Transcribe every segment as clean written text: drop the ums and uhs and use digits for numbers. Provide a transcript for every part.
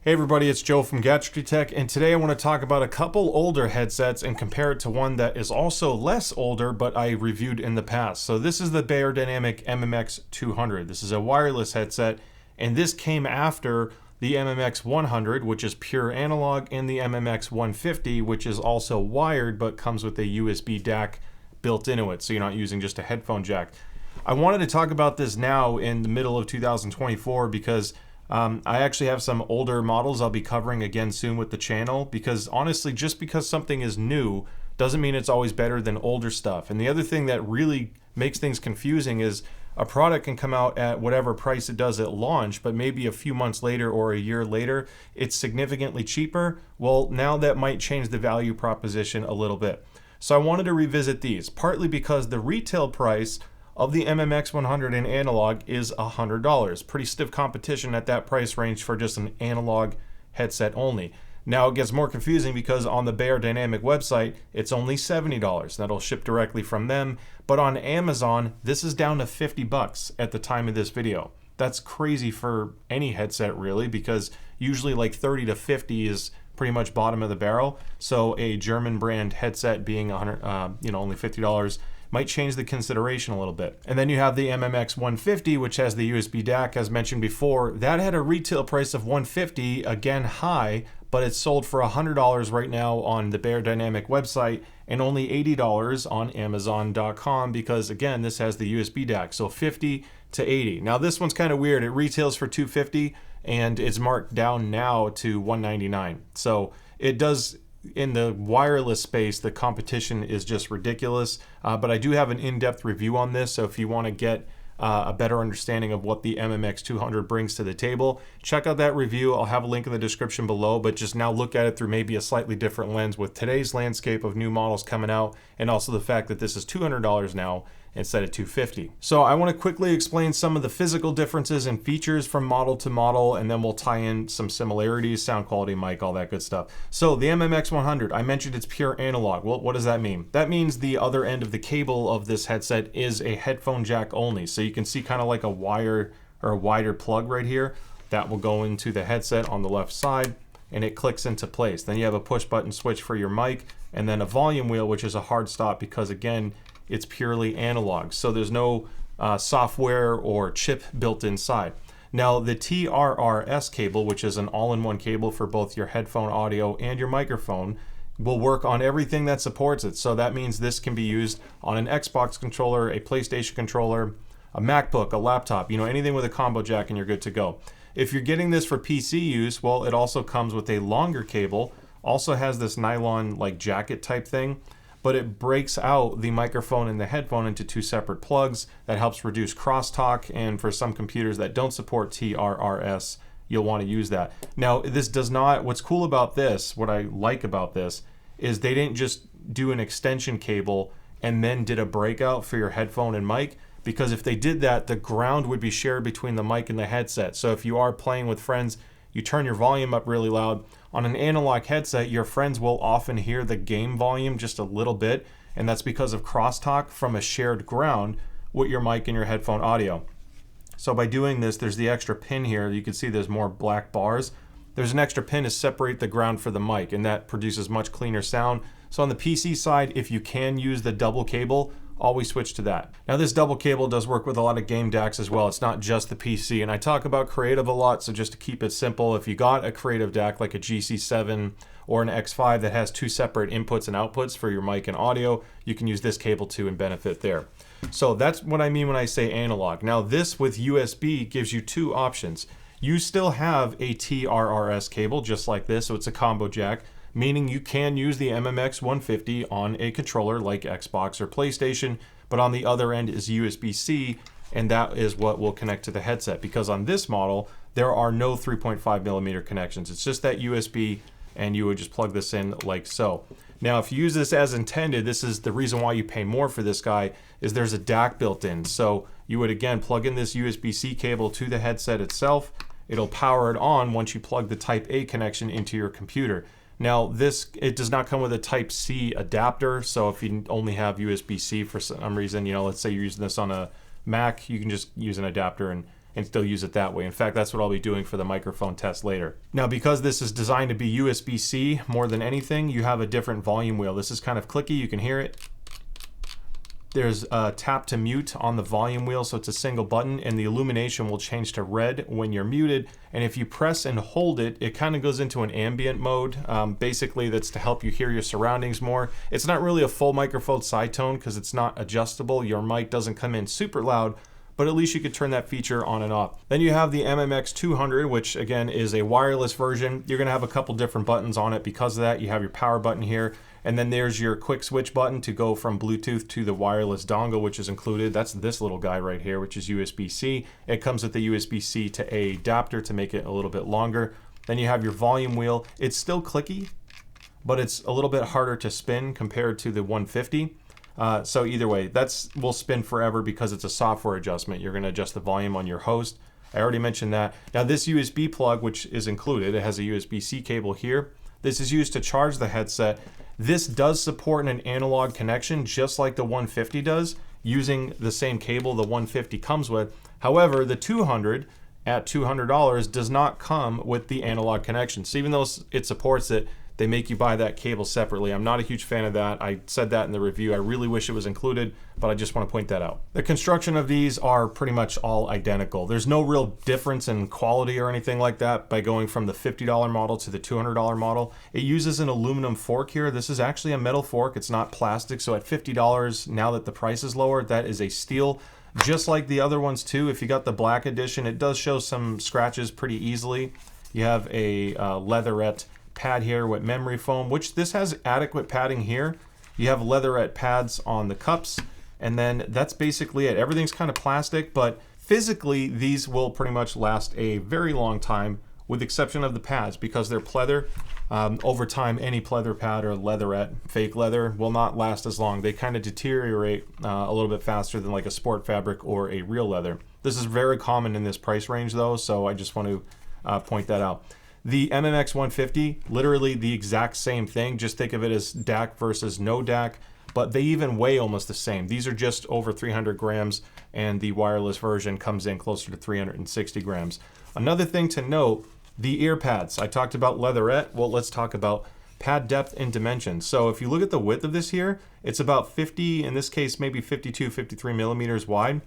Hey everybody, it's Joe from Gadgetry Tech, and today I want to talk about a couple older headsets and compare it to one that is also less older, but I reviewed in the past. So this is the Beyerdynamic MMX 200. This is a wireless headset, and this came after the MMX 100, which is pure analog, and the MMX 150, which is also wired, but comes with a USB DAC built into it, so you're not using just a headphone jack. I wanted to talk about this now in the middle of 2024 because I actually have some older models I'll be covering again soon with the channel, because honestly, just because something is new doesn't mean it's always better than older stuff. And the other thing that really makes things confusing is a product can come out at whatever price it does at launch, but maybe a few months later or a year later, it's significantly cheaper. Well, now that might change the value proposition a little bit. So I wanted to revisit these, partly because the retail price of the MMX 100 in analog is $100. Pretty stiff competition at that price range for just an analog headset only. Now it gets more confusing because on the Beyerdynamic website, it's only $70. That'll ship directly from them. But on Amazon, this is down to $50 at the time of this video. That's crazy for any headset really, because usually like 30 to 50 is pretty much bottom of the barrel. So a German brand headset being only $50 might change the consideration a little bit. And then you have the MMX 150, which has the USB DAC, as mentioned before. That had a retail price of $150, again high, but it's sold for $100 right now on the Beyerdynamic website and only $80 on Amazon.com because, again, this has the USB DAC, so 50 to 80. Now this one's kind of weird. It retails for $250 and it's marked down now to $199. So it does. In the wireless space, the competition is just ridiculous, but I do have an in-depth review on this, so if you want to get a better understanding of what the MMX 200 brings to the table, check out that review. I'll have a link in the description below, but just now look at it through maybe a slightly different lens with today's landscape of new models coming out, and also the fact that this is $200 now instead of $250. So I want to quickly explain some of the physical differences and features from model to model, and then we'll tie in some similarities, sound quality, mic, all that good stuff. So the MMX 100, I mentioned it's pure analog. Well, what does that mean? That means the other end of the cable of this headset is a headphone jack only. So you can see kind of like a wire or a wider plug right here that will go into the headset on the left side, and it clicks into place. Then you have a push button switch for your mic, and then a volume wheel, which is a hard stop because, again, it's purely analog. So there's no software or chip built inside. Now the TRRS cable, which is an all-in-one cable for both your headphone audio and your microphone, will work on everything that supports it. So that means this can be used on an Xbox controller, a PlayStation controller, a MacBook, a laptop, anything with a combo jack, and you're good to go. If you're getting this for PC use, well, it also comes with a longer cable, also has this nylon like jacket type thing, but it breaks out the microphone and the headphone into two separate plugs. That helps reduce crosstalk, and for some computers that don't support TRRS, you'll want to use that. Now, this does not, what's cool about this, what I like about this, is they didn't just do an extension cable and then did a breakout for your headphone and mic, because if they did that, the ground would be shared between the mic and the headset. So if you are playing with friends, you turn your volume up really loud. On an analog headset, your friends will often hear the game volume just a little bit, and that's because of crosstalk from a shared ground with your mic and your headphone audio. So by doing this, there's the extra pin here. You can see there's more black bars. There's an extra pin to separate the ground for the mic, and that produces much cleaner sound. So on the PC side, if you can use the double cable, always switch to that. Now this double cable does work with a lot of game DACs as well. It's not just the PC, and I talk about creative a lot, so just to keep it simple, if you got a creative DAC like a GC7 or an X5 that has two separate inputs and outputs for your mic and audio, you can use this cable too and benefit there. So that's what I mean when I say analog. Now this with USB gives you two options. You still have a TRRS cable just like this, so it's a combo jack, meaning you can use the MMX 150 on a controller like Xbox or PlayStation, but on the other end is USB-C, and that is what will connect to the headset, because on this model, there are no 3.5 millimeter connections. It's just that USB, and you would just plug this in like so. Now, if you use this as intended, this is the reason why you pay more for this guy, is there's a DAC built in. So you would, again, plug in this USB-C cable to the headset itself. It'll power it on once you plug the Type A connection into your computer. Now it does not come with a Type-C adapter, so if you only have USB-C for some reason, let's say you're using this on a Mac, you can just use an adapter and and still use it that way. In fact, that's what I'll be doing for the microphone test later. Now, because this is designed to be USB-C more than anything, you have a different volume wheel. This is kind of clicky, you can hear it. There's a tap to mute on the volume wheel, so it's a single button, and the illumination will change to red when you're muted. And if you press and hold it, it kind of goes into an ambient mode. Basically, that's to help you hear your surroundings more. It's not really a full microphone side tone because it's not adjustable. Your mic doesn't come in super loud, but at least you could turn that feature on and off. Then you have the MMX 200, which again is a wireless version. You're gonna have a couple different buttons on it because of that. You have your power button here, and then there's your quick switch button to go from Bluetooth to the wireless dongle, which is included. That's this little guy right here, which is USB-C. It comes with the USB-C to A adapter to make it a little bit longer. Then you have your volume wheel. It's still clicky, but it's a little bit harder to spin compared to the 150. So either way, will spin forever because it's a software adjustment. You're going to adjust the volume on your host. I already mentioned that. Now this USB plug, which is included, it has a USB-C cable here. This is used to charge the headset. This does support an analog connection just like the 150 does, using the same cable the 150 comes with. However, the 200 at $200 does not come with the analog connection. So even though it supports it, they make you buy that cable separately. I'm not a huge fan of that. I said that in the review. I really wish it was included, but I just want to point that out. The construction of these are pretty much all identical. There's no real difference in quality or anything like that by going from the $50 model to the $200 model. It uses an aluminum fork here. This is actually a metal fork. It's not plastic. So at $50, now that the price is lower, that is a steal. Just like the other ones too. If you got the black edition, it does show some scratches pretty easily. You have a leatherette pad here with memory foam, which this has adequate padding here. You have leatherette pads on the cups, and then that's basically it. Everything's kind of plastic, but physically these will pretty much last a very long time, with the exception of the pads, because they're pleather. Over time, any pleather pad or leatherette, fake leather, will not last as long. They kind of deteriorate a little bit faster than like a sport fabric or a real leather. This is very common in this price range though, so I just want to point that out. The MMX 150, literally the exact same thing. Just think of it as DAC versus no DAC, but they even weigh almost the same. These are just over 300 grams, and the wireless version comes in closer to 360 grams. Another thing to note, the ear pads. I talked about leatherette. Well, let's talk about pad depth and dimensions. So if you look at the width of this here, it's about 50, in this case, maybe 52, 53 millimeters wide.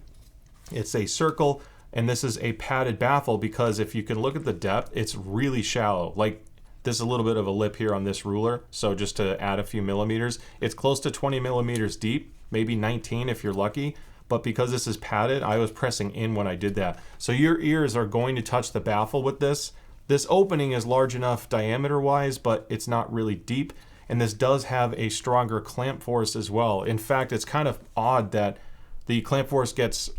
It's a circle. And this is a padded baffle because if you can look at the depth, it's really shallow. Like there's a little bit of a lip here on this ruler. So just to add a few millimeters, it's close to 20 millimeters deep, maybe 19 if you're lucky. But because this is padded, I was pressing in when I did that. So your ears are going to touch the baffle with this. This opening is large enough diameter wise, but it's not really deep. And this does have a stronger clamp force as well. In fact, it's kind of odd that the clamp force gets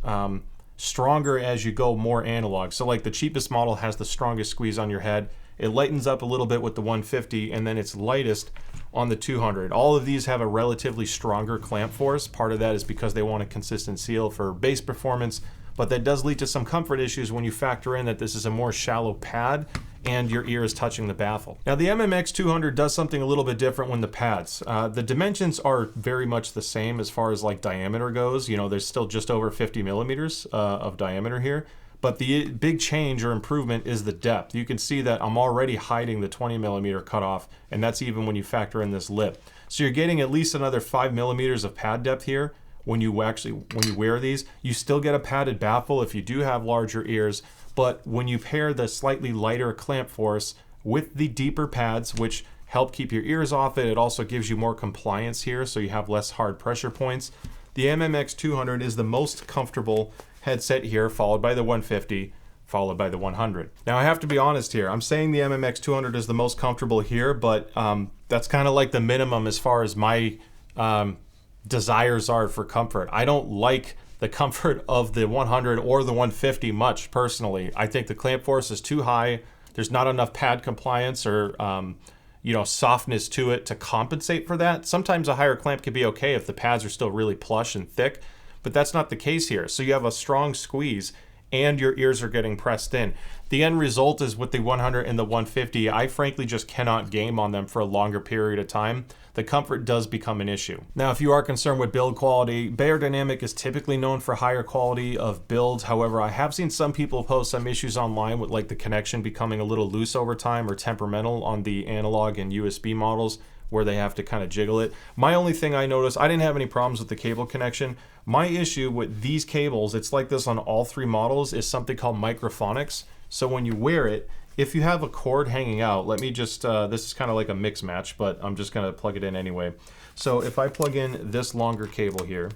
stronger as you go more analog. So like the cheapest model has the strongest squeeze on your head. It lightens up a little bit with the 150, and then it's lightest on the 200. All of these have a relatively stronger clamp force. Part of that is because they want a consistent seal for bass performance, but that does lead to some comfort issues when you factor in that this is a more shallow pad and your ear is touching the baffle. Now the MMX 200 does something a little bit different when the pads. The dimensions are very much the same as far as like diameter goes. You know, there's still just over 50 millimeters of diameter here, but the big change or improvement is the depth. You can see that I'm already hiding the 20 millimeter cutoff, and that's even when you factor in this lip. So you're getting at least another 5 millimeters of pad depth here. When you wear these, you still get a padded baffle if you do have larger ears, but when you pair the slightly lighter clamp force with the deeper pads, which help keep your ears off it, it also gives you more compliance here, so you have less hard pressure points. The MMX 200 is the most comfortable headset here, followed by the 150, followed by the 100. Now I have to be honest here, I'm saying the MMX 200 is the most comfortable here, but that's kind of like the minimum as far as my desires are for comfort. I don't like the comfort of the 100 or the 150 much personally. I think the clamp force is too high. There's not enough pad compliance or softness to it to compensate for that. Sometimes a higher clamp can be okay if the pads are still really plush and thick, but that's not the case here. So you have a strong squeeze, and your ears are getting pressed in. The end result is with the 100 and the 150, I frankly just cannot game on them for a longer period of time. The comfort does become an issue. Now, if you are concerned with build quality, Beyerdynamic is typically known for higher quality of build. However, I have seen some people post some issues online with like the connection becoming a little loose over time or temperamental on the analog and USB models, where they have to kind of jiggle it. My only thing I noticed, I didn't have any problems with the cable connection. My issue with these cables, it's like this on all three models, is something called microphonics. So when you wear it, if you have a cord hanging out, let me just, this is kind of like a mix match, but I'm just gonna plug it in anyway. So if I plug in this longer cable here,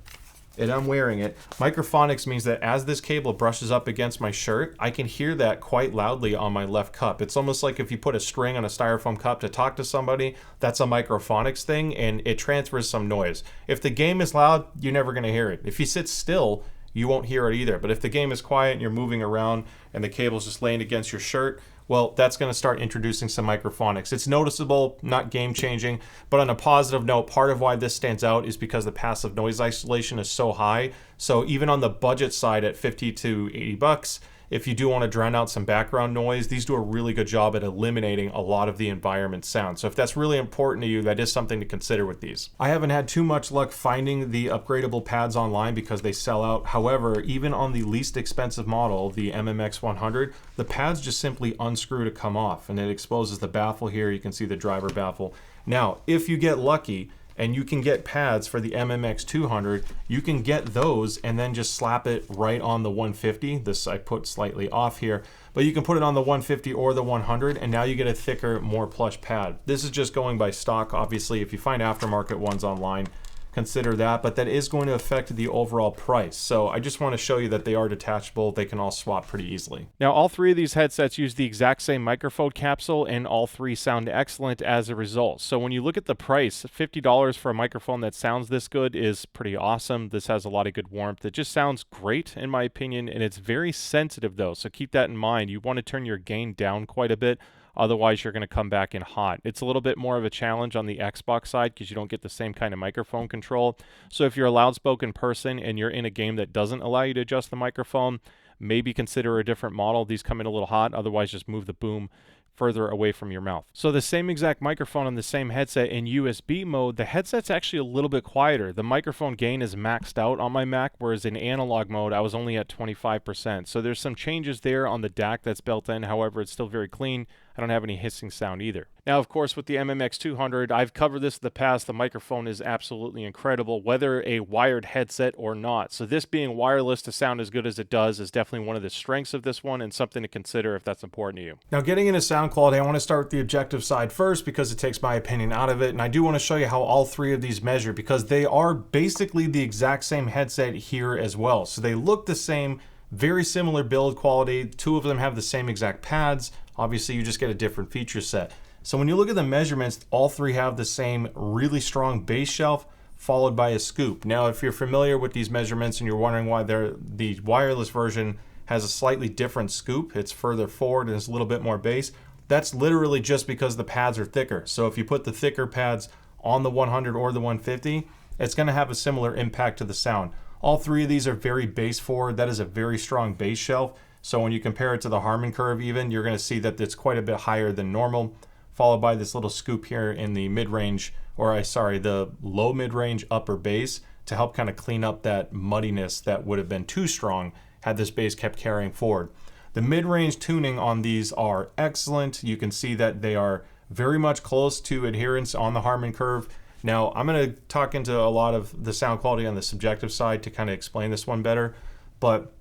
and I'm wearing it, microphonics means that as this cable brushes up against my shirt, I can hear that quite loudly on my left cup. It's almost like if you put a string on a styrofoam cup to talk to somebody, that's a microphonics thing, and it transfers some noise. If the game is loud, you're never gonna hear it. If you sit still, you won't hear it either. But if the game is quiet and you're moving around and the cable's just laying against your shirt, well, that's going to start introducing some microphonics. It's noticeable, not game changing, but on a positive note, part of why this stands out is because the passive noise isolation is so high. So even on the budget side at 50 to 80 bucks, if you do want to drown out some background noise, these do a really good job at eliminating a lot of the environment sound. So if that's really important to you, that is something to consider with these. I haven't had too much luck finding the upgradable pads online because they sell out. However, even on the least expensive model, the MMX 100, the pads just simply unscrew to come off, and it exposes the baffle here. You can see the driver baffle. Now, if you get lucky, and you can get pads for the MMX 200, you can get those and then just slap it right on the 150. This I put slightly off here, but you can put it on the 150 or the 100, and now you get a thicker, more plush pad. This is just going by stock. Obviously, if you find aftermarket ones online, consider that, but that is going to affect the overall price. So I just want to show you that they are detachable. They can all swap pretty easily. Now, all three of these headsets use the exact same microphone capsule, and all three sound excellent as a result. So when you look at the price, $50 for a microphone that sounds this good is pretty awesome. This has a lot of good warmth. It just sounds great in my opinion, and it's very sensitive though. So keep that in mind. You want to turn your gain down quite a bit. Otherwise, you're going to come back in hot. It's a little bit more of a challenge on the Xbox side because you don't get the same kind of microphone control. So if you're a loud-spoken person and you're in a game that doesn't allow you to adjust the microphone, maybe consider a different model. These come in a little hot. Otherwise, just move the boom further away from your mouth. So the same exact microphone on the same headset in USB mode, the headset's actually a little bit quieter. The microphone gain is maxed out on my Mac, whereas in analog mode, I was only at 25%. So there's some changes there on the DAC that's built in. However, it's still very clean. I don't have any hissing sound either. Now, of course, with the MMX 200, I've covered this in the past. The microphone is absolutely incredible, whether a wired headset or not. So this being wireless to sound as good as it does is definitely one of the strengths of this one and something to consider if that's important to you. Now, getting into sound quality, I want to start with the objective side first because it takes my opinion out of it. And I do want to show you how all three of these measure because they are basically the exact same headset here as well. So they look the same, very similar build quality. Two of them have the same exact pads. Obviously, you just get a different feature set. So when you look at the measurements, all three have the same really strong base shelf followed by a scoop. Now, if you're familiar with these measurements and you're wondering why the wireless version has a slightly different scoop, it's further forward and it's a little bit more bass, that's literally just because the pads are thicker. So if you put the thicker pads on the 100 or the 150, it's going to have a similar impact to the sound. All three of these are very bass forward. That is a very strong bass shelf. So when you compare it to the Harman curve even, you're going to see that it's quite a bit higher than normal, followed by this little scoop here in the mid-range, the low mid-range upper bass to help kind of clean up that muddiness that would have been too strong had this bass kept carrying forward. The mid-range tuning on these are excellent. You can see that they are very much close to adherence on the Harman curve. Now, I'm going to talk into a lot of the sound quality on the subjective side to kind of explain this one better, but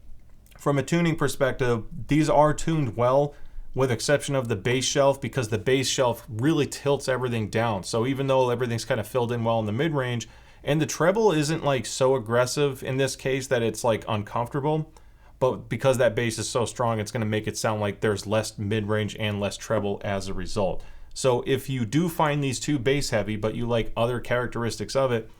from a tuning perspective, these are tuned well with exception of the bass shelf because the bass shelf really tilts everything down. So even though everything's kind of filled in well in the mid-range, and the treble isn't like so aggressive in this case that it's like uncomfortable, but because that bass is so strong, it's going to make it sound like there's less mid-range and less treble as a result. So if you do find these too bass heavy, but you like other characteristics of it,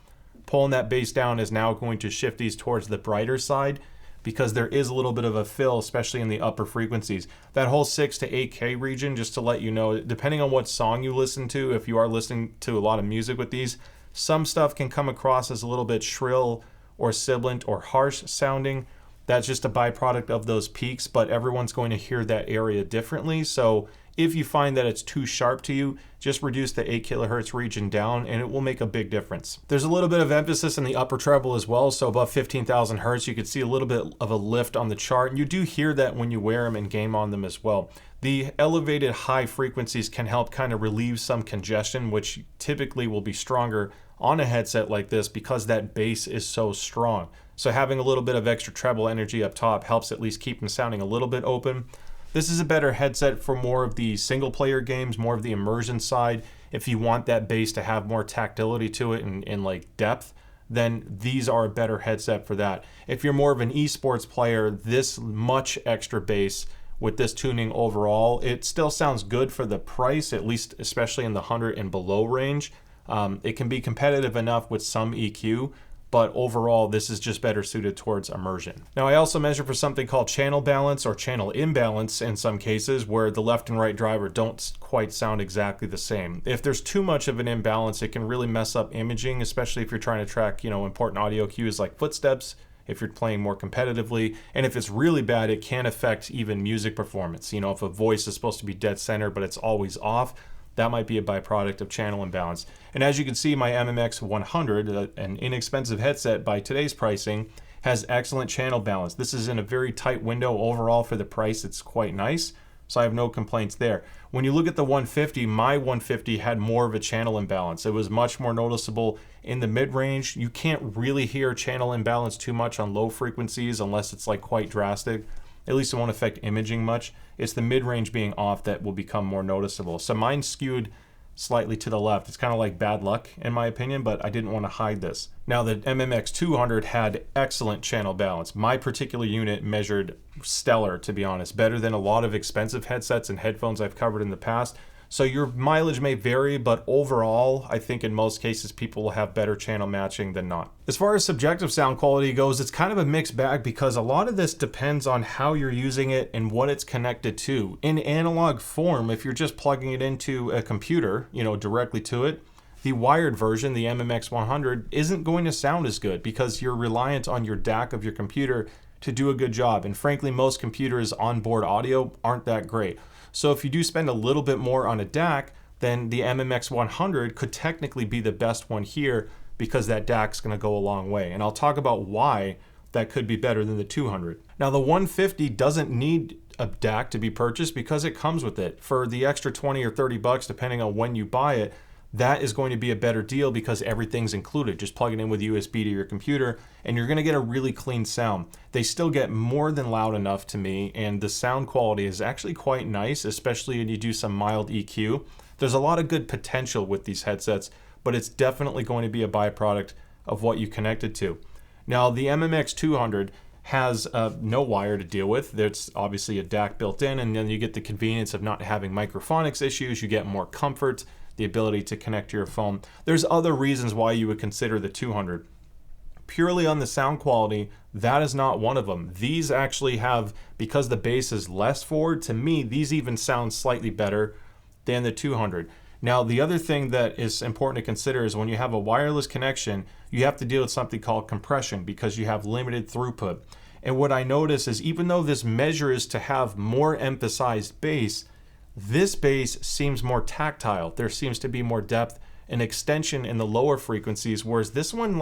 pulling that bass down is now going to shift these towards the brighter side because there is a little bit of a fill, especially in the upper frequencies. That whole 6 to 8K region, just to let you know, depending on what song you listen to, if you are listening to a lot of music with these, some stuff can come across as a little bit shrill or sibilant or harsh sounding. That's just a byproduct of those peaks, but everyone's going to hear that area differently. So if you find that it's too sharp to you, just reduce the 8 kilohertz region down and it will make a big difference. There's a little bit of emphasis in the upper treble as well. So above 15,000 hertz, you can see a little bit of a lift on the chart. And you do hear that when you wear them and game on them as well. The elevated high frequencies can help kind of relieve some congestion, which typically will be stronger on a headset like this because that bass is so strong. So having a little bit of extra treble energy up top helps at least keep them sounding a little bit open. This is a better headset for more of the single player games, more of the immersion side. If you want that bass to have more tactility to it and like depth, then these are a better headset for that. If you're more of an esports player, this much extra bass with this tuning overall, it still sounds good for the price, at least especially in the 100 and below range. It can be competitive enough with some EQ, but overall this is just better suited towards immersion. Now I also measure for something called channel balance or channel imbalance in some cases where the left and right driver don't quite sound exactly the same. If there's too much of an imbalance, it can really mess up imaging, especially if you're trying to track, important audio cues like footsteps, if you're playing more competitively. And if it's really bad, it can affect even music performance. If a voice is supposed to be dead center but it's always off, that might be a byproduct of channel imbalance. And as you can see, my MMX 100, an inexpensive headset by today's pricing, has excellent channel balance. This is in a very tight window overall for the price. It's quite nice, so I have no complaints there. When you look at the 150, my 150 had more of a channel imbalance. It was much more noticeable in the mid-range. You can't really hear channel imbalance too much on low frequencies unless it's like quite drastic. At least it won't affect imaging much. It's the mid-range being off that will become more noticeable. So mine skewed slightly to the left. It's kind of like bad luck in my opinion, but I didn't want to hide this. Now the MMX 200 had excellent channel balance. My particular unit measured stellar, to be honest, better than a lot of expensive headsets and headphones I've covered in the past. So your mileage may vary, but overall, I think in most cases, people will have better channel matching than not. As far as subjective sound quality goes, it's kind of a mixed bag because a lot of this depends on how you're using it and what it's connected to. In analog form, if you're just plugging it into a computer, directly to it, the wired version, the MMX 100, isn't going to sound as good because you're reliant on your DAC of your computer to do a good job. And frankly, most computers' onboard audio aren't that great. So if you do spend a little bit more on a DAC, then the MMX 100 could technically be the best one here because that DAC is going to go a long way. And I'll talk about why that could be better than the 200. Now the 150 doesn't need a DAC to be purchased because it comes with it. For the extra 20 or 30 bucks, depending on when you buy it, that is going to be a better deal because everything's included. Just plug it in with USB to your computer and you're going to get a really clean sound. They still get more than loud enough to me, and the sound quality is actually quite nice, especially when you do some mild EQ. There's a lot of good potential with these headsets, but it's definitely going to be a byproduct of what you connect it to. Now the MMX 200 has no wire to deal with. There's obviously a DAC built in, and then you get the convenience of not having microphonics issues. You get more comfort, the ability to connect to your phone. There's other reasons why you would consider the 200. Purely on the sound quality, that is not one of them. These actually have, because the bass is less forward, to me, these even sound slightly better than the 200. Now, the other thing that is important to consider is when you have a wireless connection, you have to deal with something called compression because you have limited throughput. And what I notice is even though this measure is to have more emphasized bass, this bass seems more tactile. There seems to be more depth and extension in the lower frequencies, whereas this one,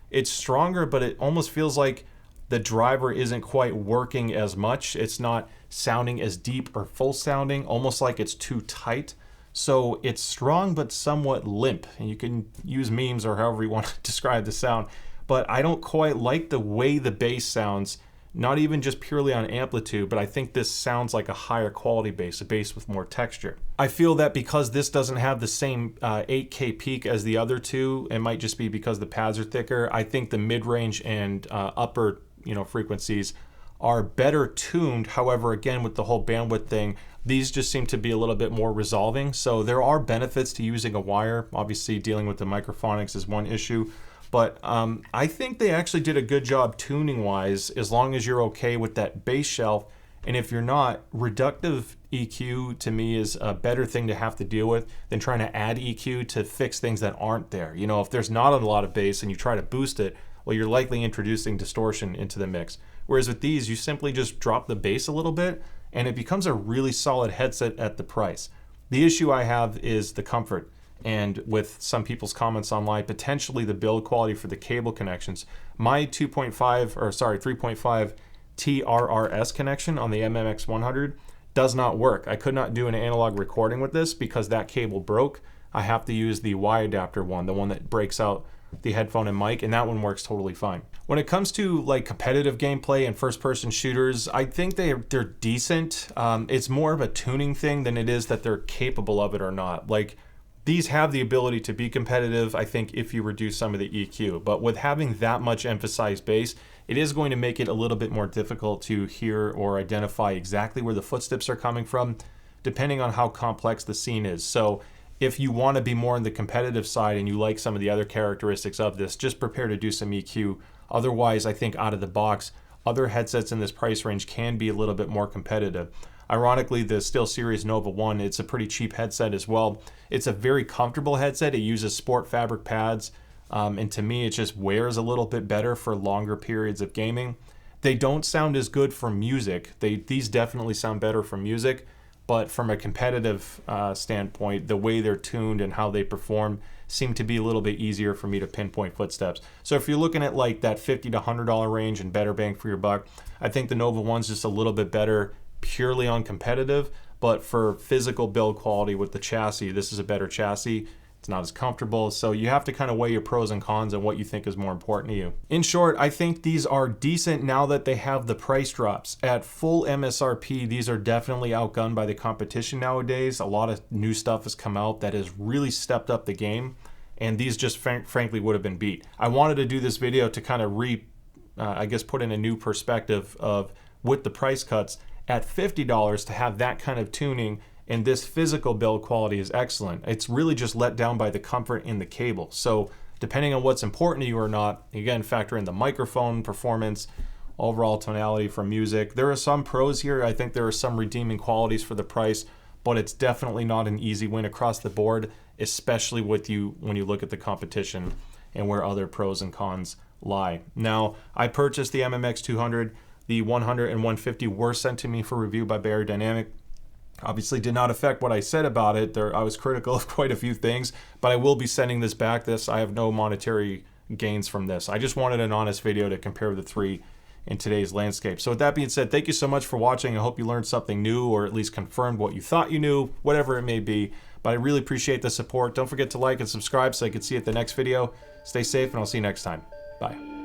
it's stronger, but it almost feels like the driver isn't quite working as much. It's not sounding as deep or full sounding, almost like it's too tight. So it's strong, but somewhat limp. And you can use memes or however you want to describe the sound, but I don't quite like the way the bass sounds. Not even just purely on amplitude, but I think this sounds like a higher quality bass, a bass with more texture. I feel that because this doesn't have the same 8K peak as the other two, it might just be because the pads are thicker. I think the mid-range and upper frequencies are better tuned. However, again, with the whole bandwidth thing, these just seem to be a little bit more resolving. So there are benefits to using a wire. Obviously, dealing with the microphonics is one issue. But I think they actually did a good job tuning wise, as long as you're okay with that bass shelf. And if you're not, reductive EQ to me is a better thing to have to deal with than trying to add EQ to fix things that aren't there. If there's not a lot of bass and you try to boost it, well, you're likely introducing distortion into the mix. Whereas with these, you simply just drop the bass a little bit and it becomes a really solid headset at the price. The issue I have is the comfort, and with some people's comments online, potentially the build quality for the cable connections. My 3.5 TRRS connection on the MMX 100 does not work. I could not do an analog recording with this because that cable broke. I have to use the Y adapter one, the one that breaks out the headphone and mic, and that one works totally fine. When it comes to like competitive gameplay and first-person shooters, I think they're decent. It's more of a tuning thing than it is that they're capable of it or not. Like, these have the ability to be competitive, I think, if you reduce some of the EQ. But with having that much emphasized bass, it is going to make it a little bit more difficult to hear or identify exactly where the footsteps are coming from, depending on how complex the scene is. So if you want to be more on the competitive side and you like some of the other characteristics of this, just prepare to do some EQ. Otherwise, I think out of the box, other headsets in this price range can be a little bit more competitive. Ironically, the SteelSeries Nova 1, it's a pretty cheap headset as well. It's a very comfortable headset. It uses sport fabric pads, and to me, it just wears a little bit better for longer periods of gaming. They don't sound as good for music. These definitely sound better for music, but from a competitive standpoint, the way they're tuned and how they perform seem to be a little bit easier for me to pinpoint footsteps. So if you're looking at like that $50 to $100 range and better bang for your buck, I think the Nova 1's just a little bit better purely on competitive, but for physical build quality with the chassis, this is a better chassis. It's not as comfortable, so you have to kind of weigh your pros and cons and what you think is more important to you. In short, I think these are decent now that they have the price drops. At full MSRP, these are definitely outgunned by the competition nowadays. A lot of new stuff has come out that has really stepped up the game, and these just frankly would have been beat. I wanted to do this video to kind of put in a new perspective of, with the price cuts, at $50 to have that kind of tuning and this physical build quality is excellent. It's really just let down by the comfort in the cable. So depending on what's important to you or not, again, factor in the microphone performance, overall tonality for music. There are some pros here. I think there are some redeeming qualities for the price, but it's definitely not an easy win across the board, especially when you look at the competition and where other pros and cons lie. Now, I purchased the MMX 200. The 100 and 150 were sent to me for review by Beyerdynamic. Obviously did not affect what I said about it. I was critical of quite a few things, but I will be sending this back. I have no monetary gains from this. I just wanted an honest video to compare the three in today's landscape. So with that being said, thank you so much for watching. I hope you learned something new, or at least confirmed what you thought you knew, whatever it may be. But I really appreciate the support. Don't forget to like and subscribe so I can see you at the next video. Stay safe, and I'll see you next time. Bye.